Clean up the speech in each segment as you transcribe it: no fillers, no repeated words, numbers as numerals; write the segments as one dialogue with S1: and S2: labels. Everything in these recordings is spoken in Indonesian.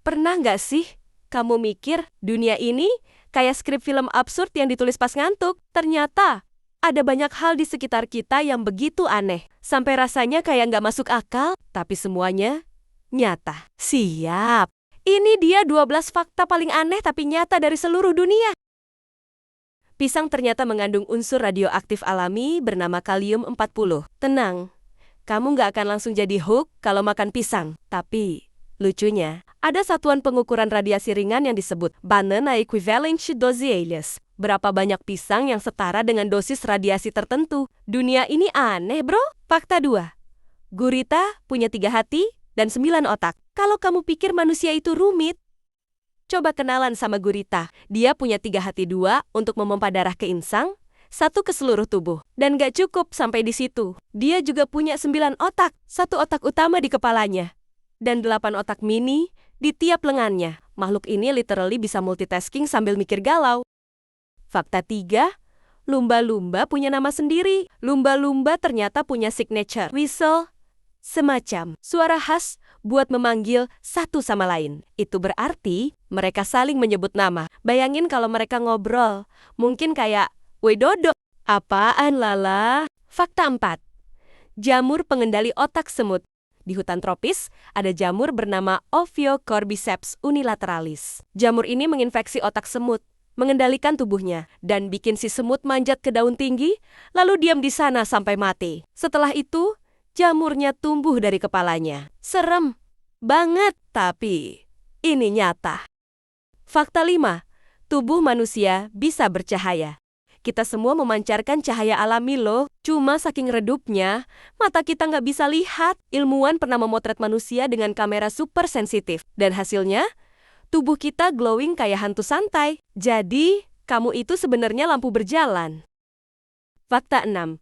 S1: Pernah nggak sih kamu mikir dunia ini kayak skrip film absurd yang ditulis pas ngantuk? Ternyata ada banyak hal di sekitar kita yang begitu aneh, sampai rasanya kayak nggak masuk akal, tapi semuanya nyata. Siap! Ini dia 12 fakta paling aneh tapi nyata dari seluruh dunia. Pisang ternyata mengandung unsur radioaktif alami bernama kalium-40. Tenang, kamu nggak akan langsung jadi Hulk kalau makan pisang. Tapi, lucunya, ada satuan pengukuran radiasi ringan yang disebut Banana Equivalence Dosage. Berapa banyak pisang yang setara dengan dosis radiasi tertentu. Dunia ini aneh, bro. Fakta 2. Gurita punya 3 hati dan 9 otak. Kalau kamu pikir manusia itu rumit, coba kenalan sama gurita. Dia punya 3 hati, 2 untuk memompa darah ke insang, 1 ke seluruh tubuh. Dan gak cukup sampai di situ. Dia juga punya 9 otak. 1 otak utama di kepalanya. Dan 8 otak mini di tiap lengannya. Makhluk ini literally bisa multitasking sambil mikir galau. Fakta 3. Lumba-lumba punya nama sendiri. Lumba-lumba ternyata punya signature whistle, semacam suara khas buat memanggil satu sama lain. Itu berarti mereka saling menyebut nama. Bayangin kalau mereka ngobrol. Mungkin kayak, "Woi Dodo." Apaan lala? Fakta 4. Jamur pengendali otak semut. Di hutan tropis, ada jamur bernama Ophiocordyceps unilateralis. Jamur ini menginfeksi otak semut, mengendalikan tubuhnya, dan bikin si semut manjat ke daun tinggi, lalu diam di sana sampai mati. Setelah itu, jamurnya tumbuh dari kepalanya. Serem banget, tapi ini nyata. Fakta 5. Tubuh manusia bisa bercahaya. Kita semua memancarkan cahaya alami loh. Cuma saking redupnya, mata kita nggak bisa lihat. Ilmuwan pernah memotret manusia dengan kamera super sensitif. Dan hasilnya, tubuh kita glowing kayak hantu santai. Jadi, kamu itu sebenarnya lampu berjalan. Fakta 6.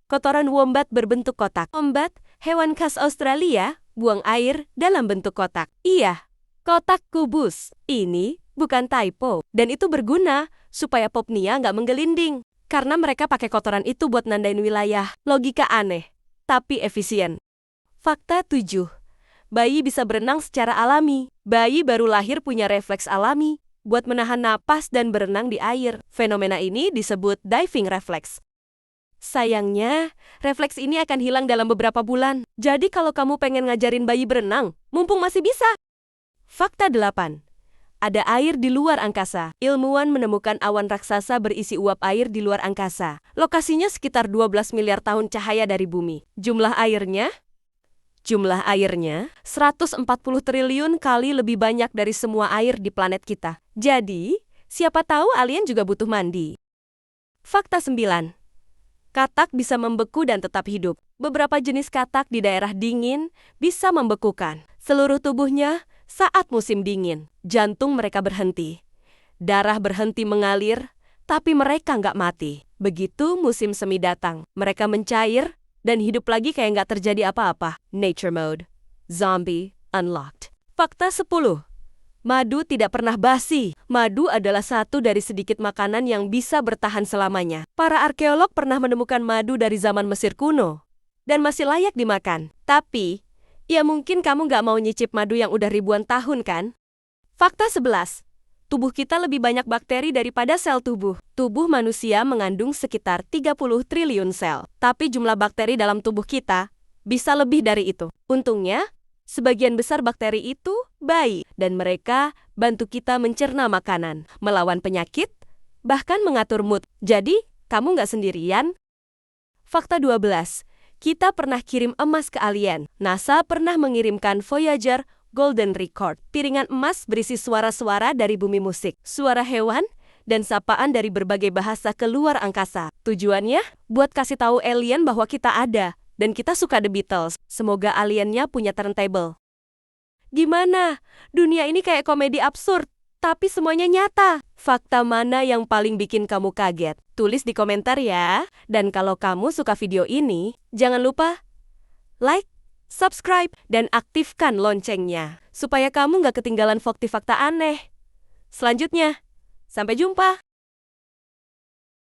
S1: Kotoran wombat berbentuk kotak. Wombat, hewan khas Australia, buang air dalam bentuk kotak. Iya, kotak kubus. Ini bukan typo. Dan itu berguna supaya Popnia nggak menggelinding. Karena mereka pakai kotoran itu buat nandain wilayah. Logika aneh, tapi efisien. Fakta 7. Bayi bisa berenang secara alami. Bayi baru lahir punya refleks alami buat menahan napas dan berenang di air. Fenomena ini disebut diving reflex. Sayangnya, refleks ini akan hilang dalam beberapa bulan. Jadi kalau kamu pengen ngajarin bayi berenang, mumpung masih bisa. Fakta 8. Ada air di luar angkasa. Ilmuwan menemukan awan raksasa berisi uap air di luar angkasa. Lokasinya sekitar 12 miliar tahun cahaya dari bumi. Jumlah airnya 140 triliun kali lebih banyak dari semua air di planet kita. Jadi, siapa tahu alien juga butuh mandi. Fakta 9. Katak bisa membeku dan tetap hidup. Beberapa jenis katak di daerah dingin bisa membekukan seluruh tubuhnya saat musim dingin. Jantung mereka berhenti. Darah berhenti mengalir, tapi mereka nggak mati. Begitu musim semi datang, mereka mencair dan hidup lagi kayak nggak terjadi apa-apa. Nature mode. Zombie unlocked. Fakta 10. Madu tidak pernah basi. Madu adalah satu dari sedikit makanan yang bisa bertahan selamanya. Para arkeolog pernah menemukan madu dari zaman Mesir kuno dan masih layak dimakan. Tapi, ya mungkin kamu nggak mau nyicip madu yang udah ribuan tahun kan? Fakta 11. Tubuh kita lebih banyak bakteri daripada sel tubuh. Tubuh manusia mengandung sekitar 30 triliun sel. Tapi jumlah bakteri dalam tubuh kita bisa lebih dari itu. Untungnya, sebagian besar bakteri itu baik. Dan mereka bantu kita mencerna makanan, melawan penyakit, bahkan mengatur mood. Jadi, kamu nggak sendirian. Fakta 12. Kita pernah kirim emas ke alien. NASA pernah mengirimkan Voyager Golden Record. Piringan emas berisi suara-suara dari bumi musik, suara hewan, dan sapaan dari berbagai bahasa ke luar angkasa. Tujuannya buat kasih tahu alien bahwa kita ada, dan kita suka The Beatles. Semoga aliennya punya turntable. Gimana? Dunia ini kayak komedi absurd, tapi semuanya nyata. Fakta mana yang paling bikin kamu kaget? Tulis di komentar ya. Dan kalau kamu suka video ini, jangan lupa like, subscribe, dan aktifkan loncengnya, supaya kamu nggak ketinggalan fakta-fakta aneh selanjutnya. Sampai jumpa!